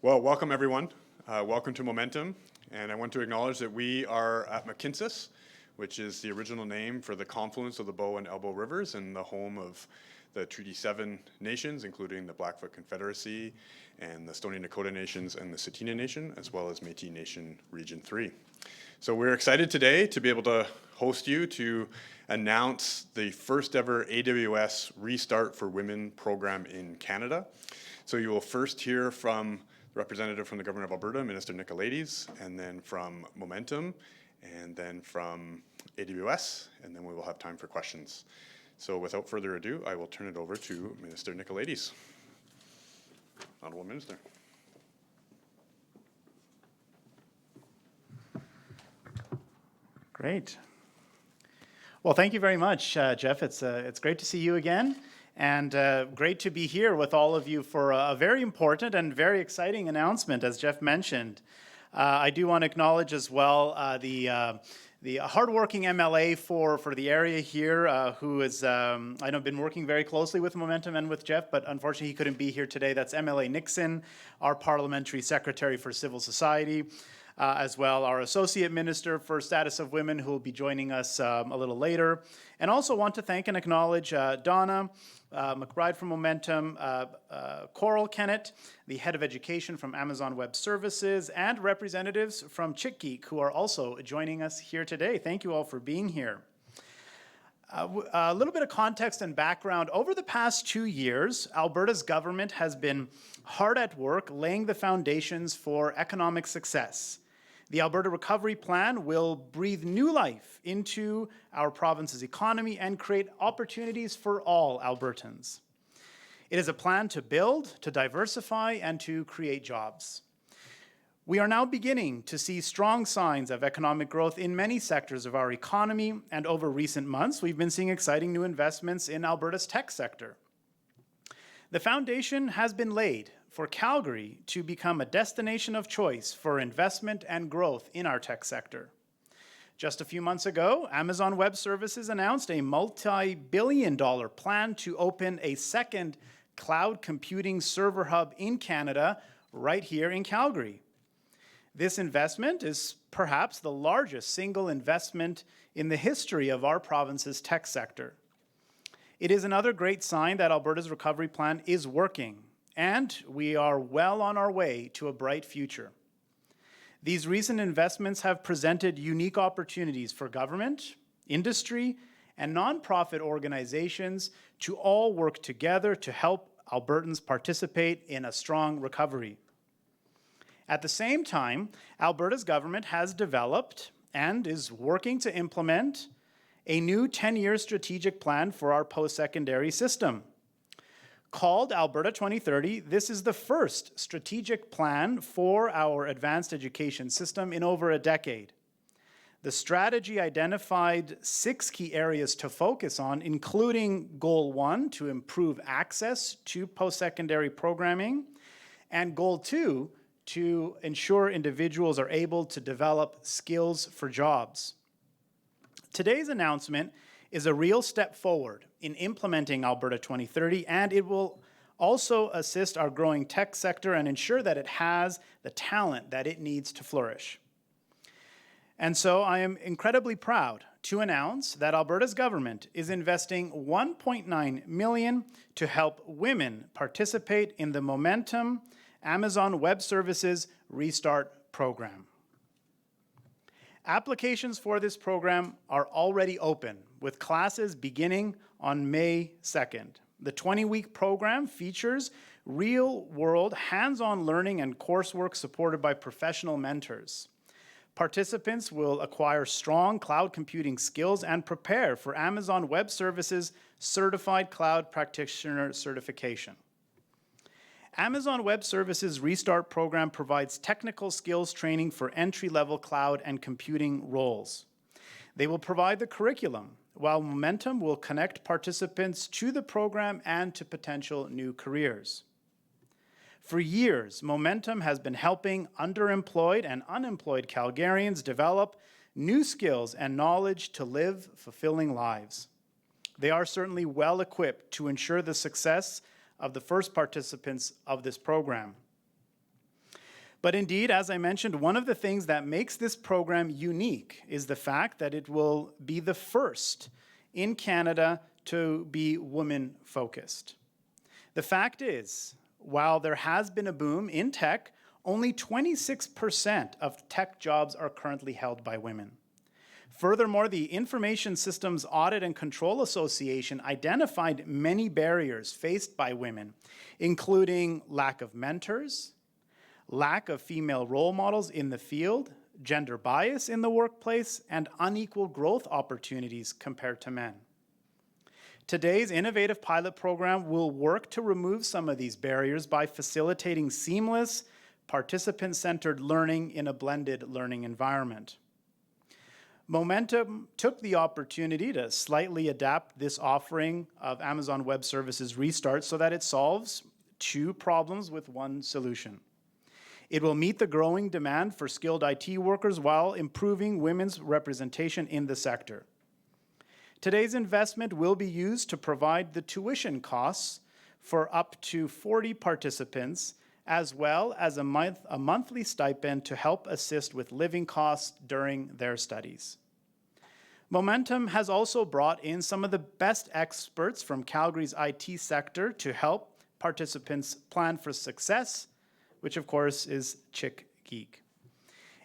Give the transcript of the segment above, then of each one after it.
Well, welcome everyone. Welcome to Momentum. And I want to acknowledge that we are at McKinsis, which is the original name for the confluence of the Bow and Elbow Rivers and the home of the Treaty 7 nations, including the Blackfoot Confederacy and the Stoney Nakoda Nations and the Tsuut'ina Nation, as well as Métis Nation Region 3. So we're excited today to be able to host you to announce the first ever AWS Restart for Women program in Canada. So you will first hear from the representative from the Government of Alberta, Minister Nicolaides, and then from Momentum, and then from AWS, and then we will have time for questions. So without further ado, I will turn it over to Minister Nicolaides. Honourable Minister. Great. Well, thank you very much, Jeff. It's great to see you again, and great to be here with all of you for a very important and very exciting announcement, as Jeff mentioned. I do want to acknowledge as well the hardworking MLA for the area here, who is, I know, been working very closely with Momentum and with Jeff, but unfortunately he couldn't be here today. That's MLA Nixon, our Parliamentary Secretary for Civil Society, as well our Associate Minister for Status of Women, who will be joining us a little later. And also want to thank and acknowledge Donna McBride from Momentum, Coral Kennett, the Head of Education from Amazon Web Services, and representatives from ChickGeek, who are also joining us here today. Thank you all for being here. A little bit of context and background. Over the past 2 years, Alberta's government has been hard at work laying the foundations for economic success. The Alberta Recovery Plan will breathe new life into our province's economy and create opportunities for all Albertans. It is a plan to build, to diversify, and to create jobs. We are now beginning to see strong signs of economic growth in many sectors of our economy, and over recent months, we've been seeing exciting new investments in Alberta's tech sector. The foundation has been laid for Calgary to become a destination of choice for investment and growth in our tech sector. Just a few months ago, Amazon Web Services announced a multi-billion-dollar plan to open a second cloud computing server hub in Canada, right here in Calgary. This investment is perhaps the largest single investment in the history of our province's tech sector. It is another great sign that Alberta's recovery plan is working, and we are well on our way to a bright future. These recent investments have presented unique opportunities for government, industry, and nonprofit organizations to all work together to help Albertans participate in a strong recovery. At the same time, Alberta's government has developed and is working to implement a new 10-year strategic plan for our post-secondary system. Called Alberta 2030, this is the first strategic plan for our advanced education system in over a decade. The strategy identified 6 key areas to focus on, including Goal 1, to improve access to post-secondary programming, and Goal 2, to ensure individuals are able to develop skills for jobs. Today's announcement is a real step forward in implementing Alberta 2030, and it will also assist our growing tech sector and ensure that it has the talent that it needs to flourish. And so I am incredibly proud to announce that Alberta's government is investing $1.9 million to help women participate in the Momentum Amazon Web Services Restart program. Applications for this program are already open, with classes beginning on May 2nd. The 20-week program features real-world hands-on learning and coursework supported by professional mentors. Participants will acquire strong cloud computing skills and prepare for Amazon Web Services Certified Cloud Practitioner certification. Amazon Web Services Restart program provides technical skills training for entry-level cloud and computing roles. They will provide the curriculum, while Momentum will connect participants to the program and to potential new careers. For years, Momentum has been helping underemployed and unemployed Calgarians develop new skills and knowledge to live fulfilling lives. They are certainly well equipped to ensure the success of the first participants of this program. But indeed, as I mentioned, one of the things that makes this program unique is the fact that it will be the first in Canada to be women-focused. The fact is, while there has been a boom in tech, only 26% of tech jobs are currently held by women. Furthermore, the Information Systems Audit and Control Association identified many barriers faced by women, including lack of mentors, lack of female role models in the field, gender bias in the workplace, and unequal growth opportunities compared to men. Today's innovative pilot program will work to remove some of these barriers by facilitating seamless, participant-centered learning in a blended learning environment. Momentum took the opportunity to slightly adapt this offering of Amazon Web Services Restart so that it solves two problems with one solution. It will meet the growing demand for skilled IT workers while improving women's representation in the sector. Today's investment will be used to provide the tuition costs for up to 40 participants, as well as a monthly stipend to help assist with living costs during their studies. Momentum has also brought in some of the best experts from Calgary's IT sector to help participants plan for success, which of course is Chick Geek.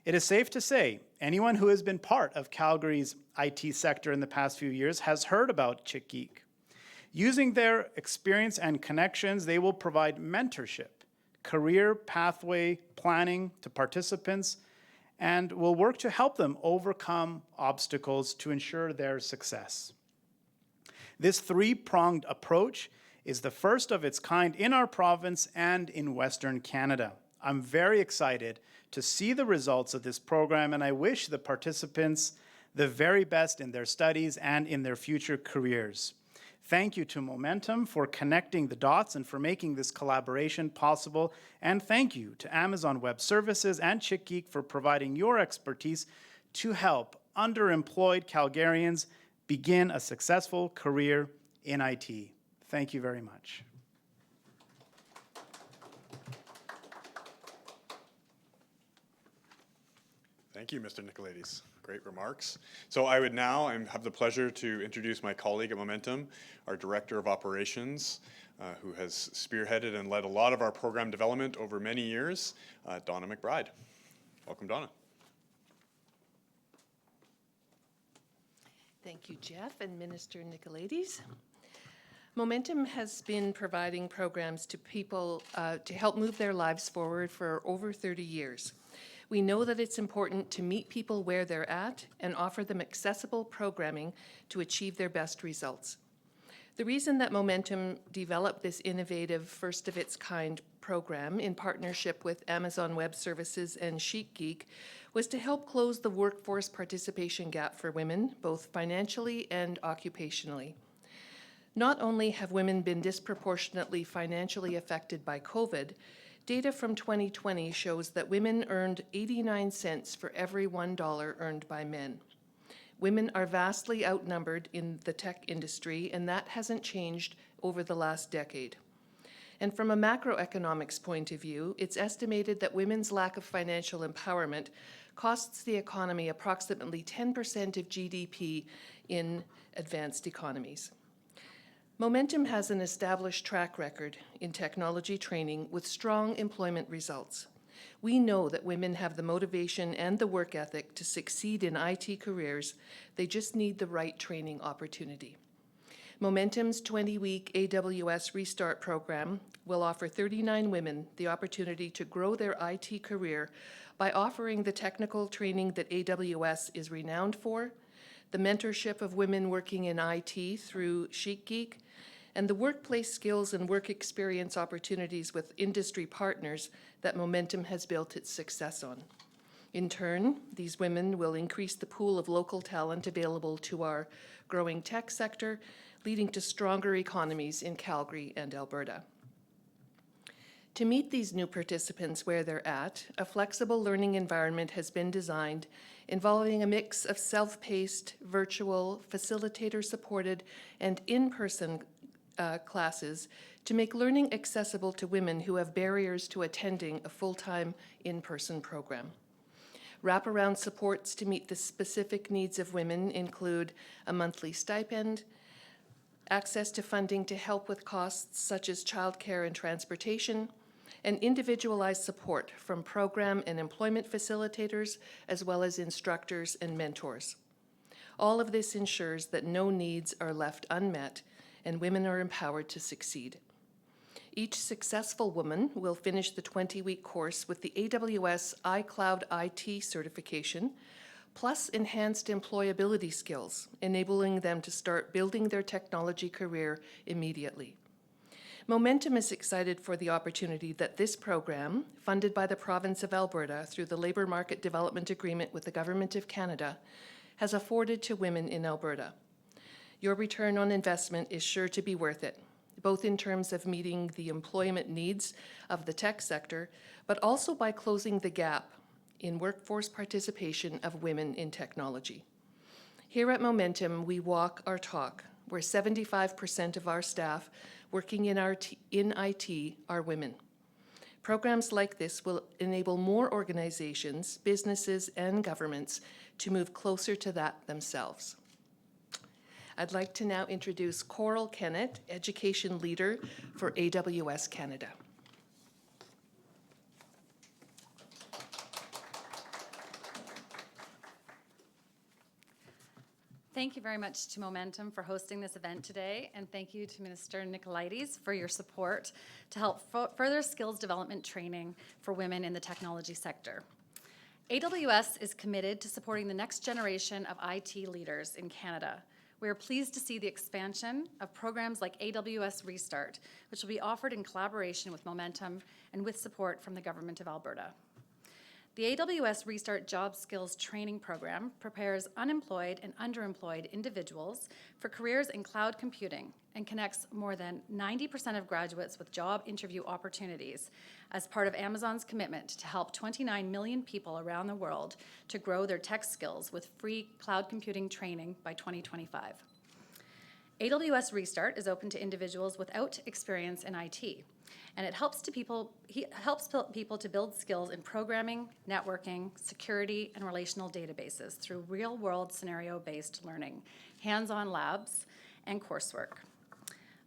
It is safe to say anyone who has been part of Calgary's IT sector in the past few years has heard about Chick Geek. Using their experience and connections, they will provide mentorship, career pathway planning to participants, and will work to help them overcome obstacles to ensure their success. This three-pronged approach is the first of its kind in our province and in Western Canada. I'm very excited to see the results of this program, and I wish the participants the very best in their studies and in their future careers. Thank you to Momentum for connecting the dots and for making this collaboration possible. And thank you to Amazon Web Services and Chick Geek for providing your expertise to help underemployed Calgarians begin a successful career in IT. Thank you very much. Thank you, Mr. Nicolaides. Great remarks. So I would now have the pleasure to introduce my colleague at Momentum, our Director of Operations, who has spearheaded and led a lot of our program development over many years, Donna McBride. Welcome, Donna. Thank you, Jeff and Minister Nicolaides. Momentum has been providing programs to people to help move their lives forward for over 30 years. We know that it's important to meet people where they're at and offer them accessible programming to achieve their best results. The reason that Momentum developed this innovative, first-of-its-kind program in partnership with Amazon Web Services and Chick Geek was to help close the workforce participation gap for women, both financially and occupationally. Not only have women been disproportionately financially affected by COVID, data from 2020 shows that women earned 89 cents for every $1 earned by men. Women are vastly outnumbered in the tech industry, and that hasn't changed over the last decade. And from a macroeconomics point of view, it's estimated that women's lack of financial empowerment costs the economy approximately 10% of GDP in advanced economies. Momentum has an established track record in technology training with strong employment results. We know that women have the motivation and the work ethic to succeed in IT careers. They just need the right training opportunity. Momentum's 20-week AWS Restart program will offer 39 women the opportunity to grow their IT career by offering the technical training that AWS is renowned for, the mentorship of women working in IT through Chick Geek, and the workplace skills and work experience opportunities with industry partners that Momentum has built its success on. In turn, these women will increase the pool of local talent available to our growing tech sector, leading to stronger economies in Calgary and Alberta. To meet these new participants where they're at, a flexible learning environment has been designed involving a mix of self-paced, virtual, facilitator-supported, and in-person classes to make learning accessible to women who have barriers to attending a full-time in-person program. Wraparound supports to meet the specific needs of women include a monthly stipend, access to funding to help with costs such as childcare and transportation, and individualized support from program and employment facilitators, as well as instructors and mentors. All of this ensures that no needs are left unmet and women are empowered to succeed. Each successful woman will finish the 20-week course with the AWS iCloud IT certification, plus enhanced employability skills, enabling them to start building their technology career immediately. Momentum is excited for the opportunity that this program, funded by the province of Alberta through the Labour Market Development Agreement with the Government of Canada, has afforded to women in Alberta. Your return on investment is sure to be worth it, both in terms of meeting the employment needs of the tech sector, but also by closing the gap in workforce participation of women in technology. Here at Momentum, we walk our talk, where 75% of our staff working in IT are women. Programs like this will enable more organizations, businesses, and governments to move closer to that themselves. I'd like to now introduce Coral Kennett, Education Leader for AWS Canada. Thank you very much to Momentum for hosting this event today, and thank you to Minister Nicolaides for your support to help further skills development training for women in the technology sector. AWS is committed to supporting the next generation of IT leaders in Canada. We are pleased to see the expansion of programs like AWS Restart, which will be offered in collaboration with Momentum and with support from the Government of Alberta. The AWS Restart Job Skills Training Program prepares unemployed and underemployed individuals for careers in cloud computing and connects more than 90% of graduates with job interview opportunities as part of Amazon's commitment to help 29 million people around the world to grow their tech skills with free cloud computing training by 2025. AWS Restart is open to individuals without experience in IT, and it helps people to build skills in programming, networking, security, and relational databases through real-world scenario-based learning, hands-on labs, and coursework.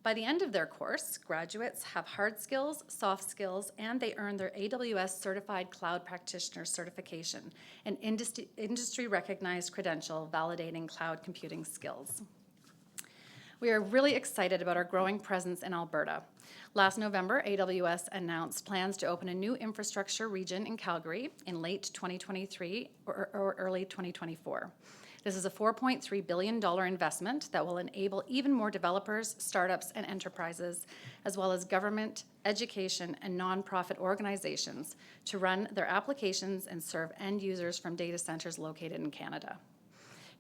By the end of their course, graduates have hard skills, soft skills, and they earn their AWS Certified Cloud Practitioner certification, an industry-recognized credential validating cloud computing skills. We are really excited about our growing presence in Alberta. Last November, AWS announced plans to open a new infrastructure region in Calgary in late 2023 or early 2024. This is a $4.3 billion investment that will enable even more developers, startups, and enterprises, as well as government, education, and nonprofit organizations to run their applications and serve end users from data centers located in Canada.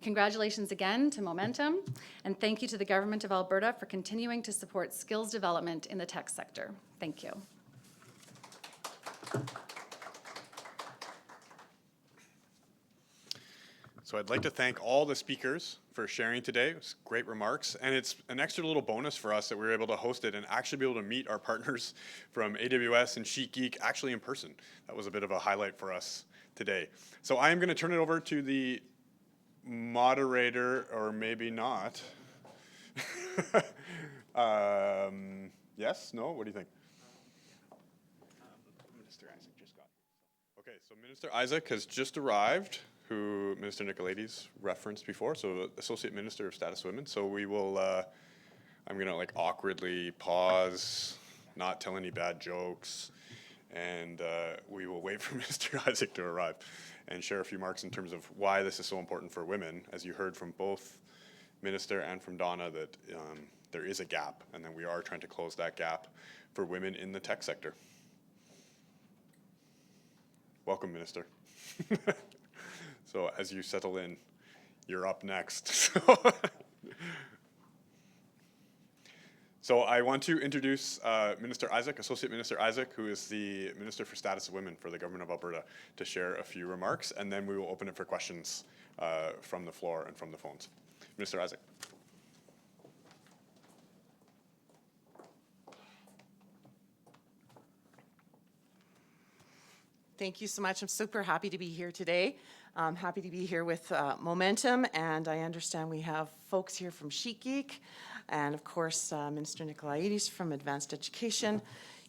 Congratulations again to Momentum, and thank you to the Government of Alberta for continuing to support skills development in the tech sector. Thank you. So I'd like to thank all the speakers for sharing today. It was great remarks, and it's an extra little bonus for us that we were able to host it and actually be able to meet our partners from AWS and SheetGeek actually in person. That was a bit of a highlight for us today. So I am going to turn it over to the moderator, or maybe not. Yes? No? What do you think? Minister Isaac just got here. Okay, so Minister Isaac has just arrived, who Minister Nicolaides referenced before, so Associate Minister of Status Women. So we will, I'm gonna like awkwardly pause, not tell any bad jokes, and we will wait for Minister Isaac to arrive and share a few marks in terms of why this is so important for women. As you heard from both Minister and from Donna, that there is a gap, and that we are trying to close that gap for women in the tech sector. Welcome, Minister. So as you settle in, you're up next. So I want to introduce Minister Isaac, Associate Minister Isaac, who is the Minister for Status of Women for the Government of Alberta, to share a few remarks, and then we will open it for questions from the floor and from the phones. Minister Isaac. Thank you so much. I'm super happy to be here today. I'm happy to be here with Momentum, and I understand we have folks here from Chic Geek, and of course, Minister Nicolaides from Advanced Education.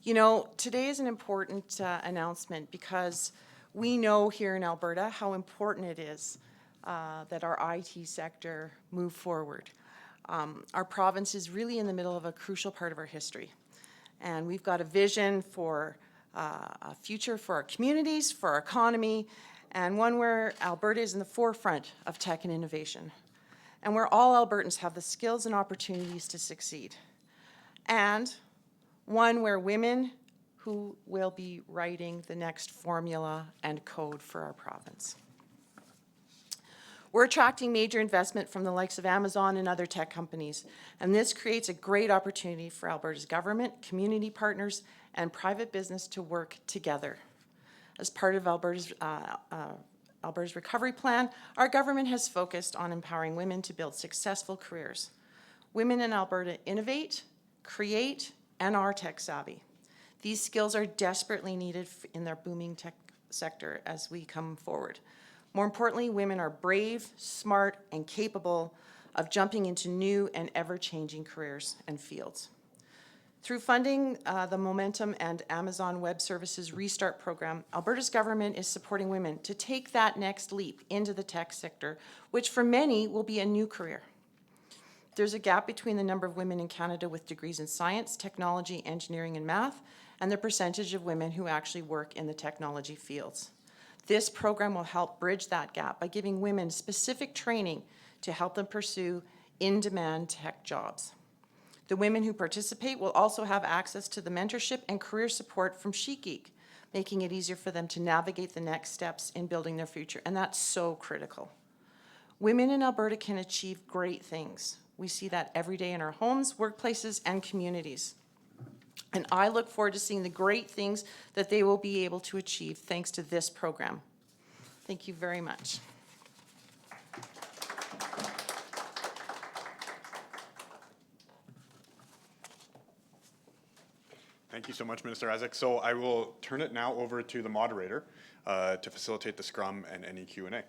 You know, today is an important announcement because we know here in Alberta how important it is that our IT sector move forward. Our province is really in the middle of a crucial part of our history, and we've got a vision for a future for our communities, for our economy, and one where Alberta is in the forefront of tech and innovation, and where all Albertans have the skills and opportunities to succeed, and one where women who will be writing the next formula and code for our province. We're attracting major investment from the likes of Amazon and other tech companies, and this creates a great opportunity for Alberta's government, community partners, and private business to work together. As part of Alberta's recovery plan, our government has focused on empowering women to build successful careers. Women in Alberta innovate, create, and are tech savvy. These skills are desperately needed in their booming tech sector as we come forward. More importantly, women are brave, smart, and capable of jumping into new and ever-changing careers and fields. Through funding the Momentum and Amazon Web Services Restart program, Alberta's government is supporting women to take that next leap into the tech sector, which for many will be a new career. There's a gap between the number of women in Canada with degrees in science, technology, engineering, and math, and the percentage of women who actually work in the technology fields. This program will help bridge that gap by giving women specific training to help them pursue in-demand tech jobs. The women who participate will also have access to the mentorship and career support from Chic Geek, making it easier for them to navigate the next steps in building their future, and that's so critical. Women in Alberta can achieve great things. We see that every day in our homes, workplaces, and communities. And I look forward to seeing the great things that they will be able to achieve thanks to this program. Thank you very much. Thank you so much, Minister Isaac. So I will turn it now over to the moderator to facilitate the scrum and any Q&A.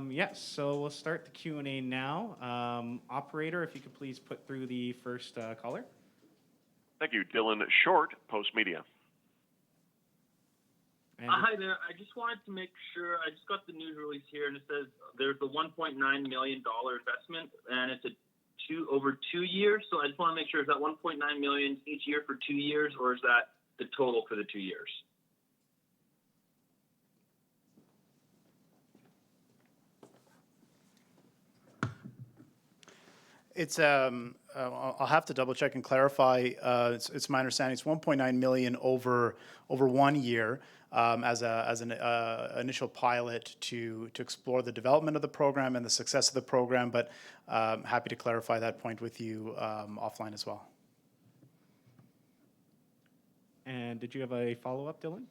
Yes, so we'll start the Q&A now. Operator, if you could please put through the first caller. Thank you. Dylan Short, Post Media. Hi there. I just wanted to make sure, I just got the news release here, and it says there's a $1.9 million investment, and it's over 2 years. So I just want to make sure, is that $1.9 million each year for 2 years, or is that the total for the 2 years? It's I'll have to double check and clarify. It's my understanding it's 1.9 million over 1 year as an initial pilot to explore the development of the program and the success of the program. But happy to clarify that point with you offline as well. And did you have a follow-up, Dylan?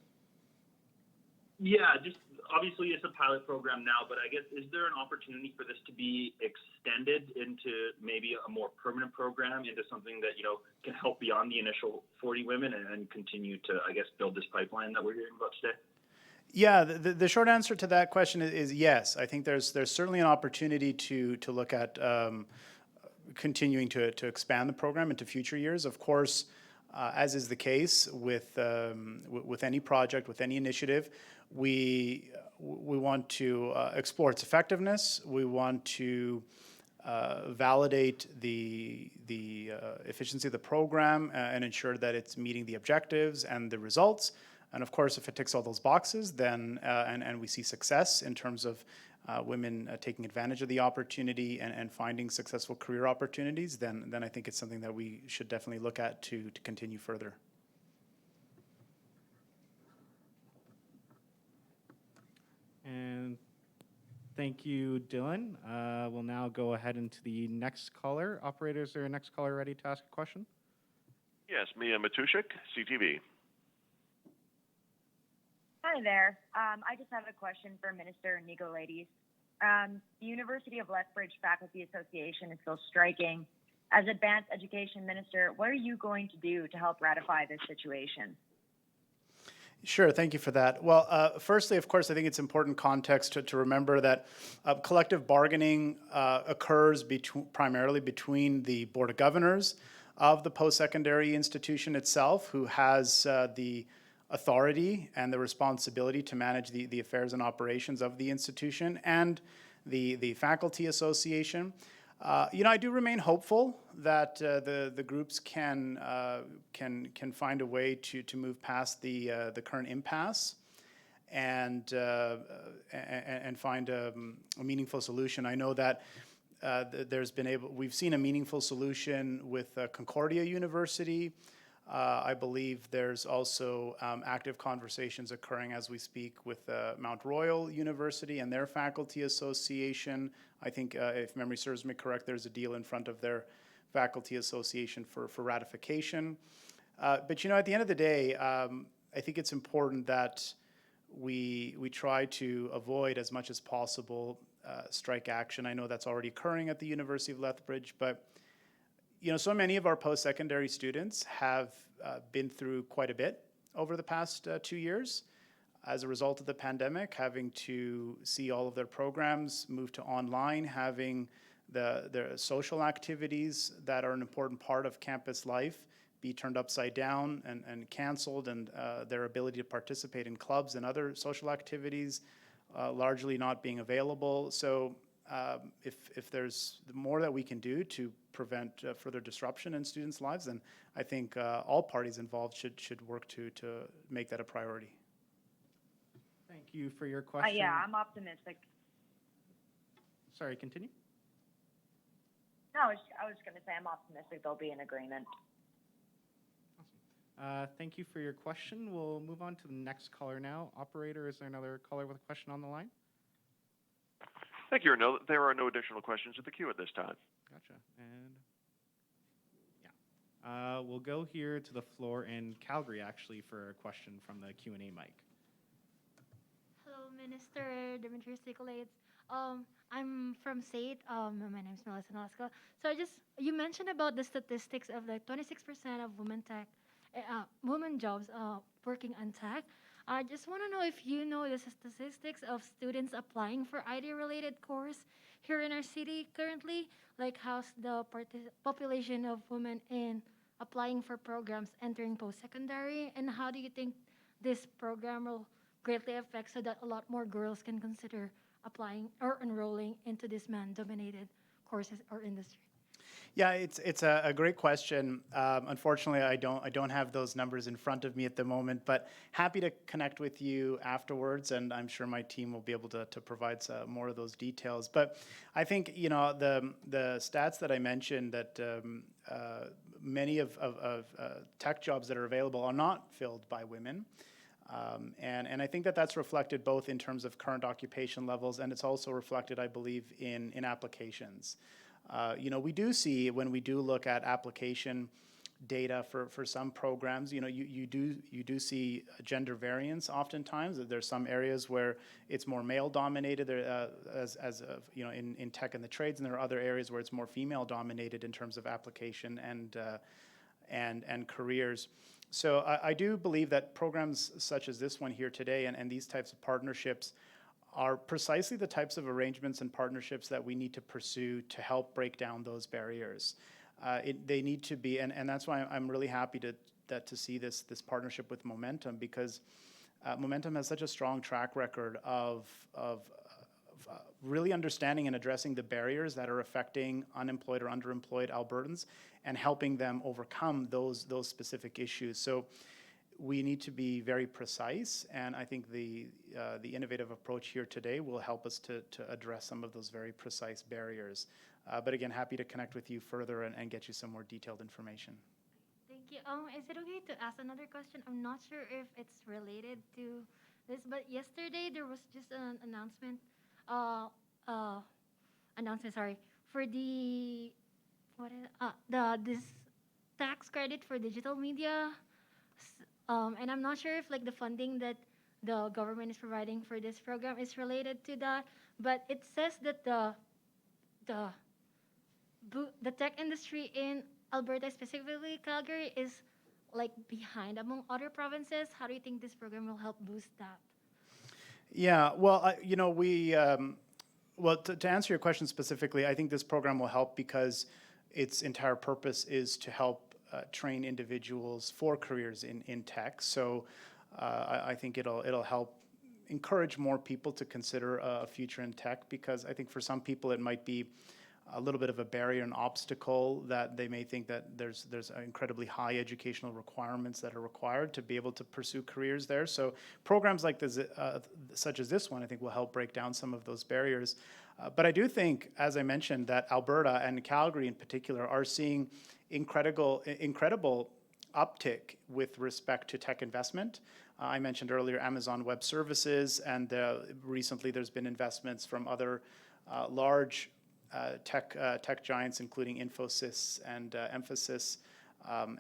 Yeah, just obviously it's a pilot program now, but I guess, is there an opportunity for this to be extended into maybe a more permanent program, into something that, you know, can help beyond the initial 40 women and continue to, I guess, build this pipeline that we're hearing about today? Yeah, the short answer to that question is yes. I think there's certainly an opportunity to look at continuing to expand the program into future years. Of course, as is the case with any project, with any initiative, we want to explore its effectiveness. We want to validate the efficiency of the program and ensure that it's meeting the objectives and the results. And of course, if it ticks all those boxes, then and we see success in terms of women taking advantage of the opportunity and finding successful career opportunities, then I think it's something that we should definitely look at to continue further. And thank you, Dylan. We'll now go ahead into the next caller. Operator, is there a next caller ready to ask a question? Yes, Mia Matushik, CTV. Hi there. I just have a question for Minister Nicolaides. The University of Lethbridge Faculty Association is still striking. As Advanced Education Minister, what are you going to do to help ratify this situation? Sure, thank you for that. Well, firstly, of course, I think it's important context to remember that collective bargaining occurs primarily between the Board of Governors of the post-secondary institution itself, who has the authority and the responsibility to manage the affairs and operations of the institution, and the faculty association. I do remain hopeful that the groups can find a way to move past the current impasse and find a meaningful solution. I know that we've seen a meaningful solution with Concordia University. I believe there's also active conversations occurring as we speak with Mount Royal University and their faculty association. I think, if memory serves me correct, there's a deal in front of their faculty association for ratification. But at the end of the day, I think it's important that we try to avoid as much as possible strike action. I know that's already occurring at the University of Lethbridge, but so many of our post-secondary students have been through quite a bit over the past 2 years as a result of the pandemic, having to see all of their programs move to online, having their social activities that are an important part of campus life be turned upside down and canceled, and their ability to participate in clubs and other social activities largely not being available. So if there's more that we can do to prevent further disruption in students' lives, then I think all parties involved should work to make that a priority. Thank you for your question. Yeah, I'm optimistic. Sorry, continue. No, I was going to say I'm optimistic there'll be an agreement. Awesome. Thank you for your question. We'll move on to the next caller now. Operator, is there another caller with a question on the line? Thank you. No, there are no additional questions in the queue at this time. Gotcha. And yeah, we'll go here to the floor in Calgary, actually, for a question from the Q&A mic. Hello, Minister Demetrius Nicolaides. I'm from SAIT. My name is Melissa Nolasco. So you mentioned about the statistics of the 26% of women jobs working on tech. I just want to know if you know the statistics of students applying for IT-related course here in our city currently. Like, how's the population of women in applying for programs entering post-secondary, and how do you think this program will greatly affect so that a lot more girls can consider applying or enrolling into this man-dominated courses or industry? Yeah, it's a great question. Unfortunately, I don't have those numbers in front of me at the moment, but happy to connect with you afterwards, and I'm sure my team will be able to provide more of those details. But I think the stats that I mentioned, that many of tech jobs that are available are not filled by women. And I think that's reflected both in terms of current occupation levels, and it's also reflected, I believe, in applications. We do see, when we do look at application data for some programs, you do see gender variance oftentimes. There's some areas where it's more male dominated, in tech and the trades, and there are other areas where it's more female dominated in terms of application and careers. So I do believe that programs such as this one here today and these types of partnerships are precisely the types of arrangements and partnerships that we need to pursue to help break down those barriers. They need to be, and that's why I'm really happy to see this partnership with Momentum, because Momentum has such a strong track record of really understanding and addressing the barriers that are affecting unemployed or underemployed Albertans and helping them overcome those specific issues. So we need to be very precise, and I think the innovative approach here today will help us to address some of those very precise barriers. But again, happy to connect with you further and get you some more detailed information. Thank you. Is it okay to ask another question? I'm not sure if it's related to this, but yesterday there was just an announcement. For this tax credit for digital media. And I'm not sure if the funding that the government is providing for this program is related to that, but it says that the tech industry in Alberta, specifically Calgary, is like behind among other provinces? How do you think this program will help boost that? Yeah, well, well, to answer your question specifically, I think this program will help because its entire purpose is to help train individuals for careers in tech. So I think it'll help encourage more people to consider a future in tech, because I think for some people it might be a little bit of a barrier, an obstacle, that they may think that there's incredibly high educational requirements that are required to be able to pursue careers there. So programs like this, such as this one, I think will help break down some of those barriers. But I do think, as I mentioned, that Alberta and Calgary in particular are seeing incredible uptick with respect to tech investment. I mentioned earlier Amazon Web Services, and recently there's been investments from other large tech giants, including Infosys and Emphasis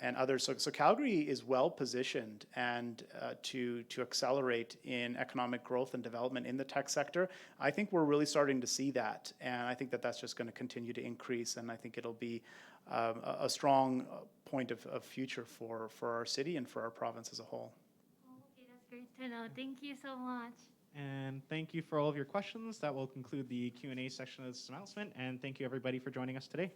and others. So Calgary is well positioned and to accelerate in economic growth and development in the tech sector. I think we're really starting to see that, and I think that that's just going to continue to increase, and I think it'll be a strong point of future for our city and for our province as a whole. Okay, that's great to know. Thank you so much. And thank you for all of your questions. That will conclude the Q&A section of this announcement. And thank you, everybody, for joining us today.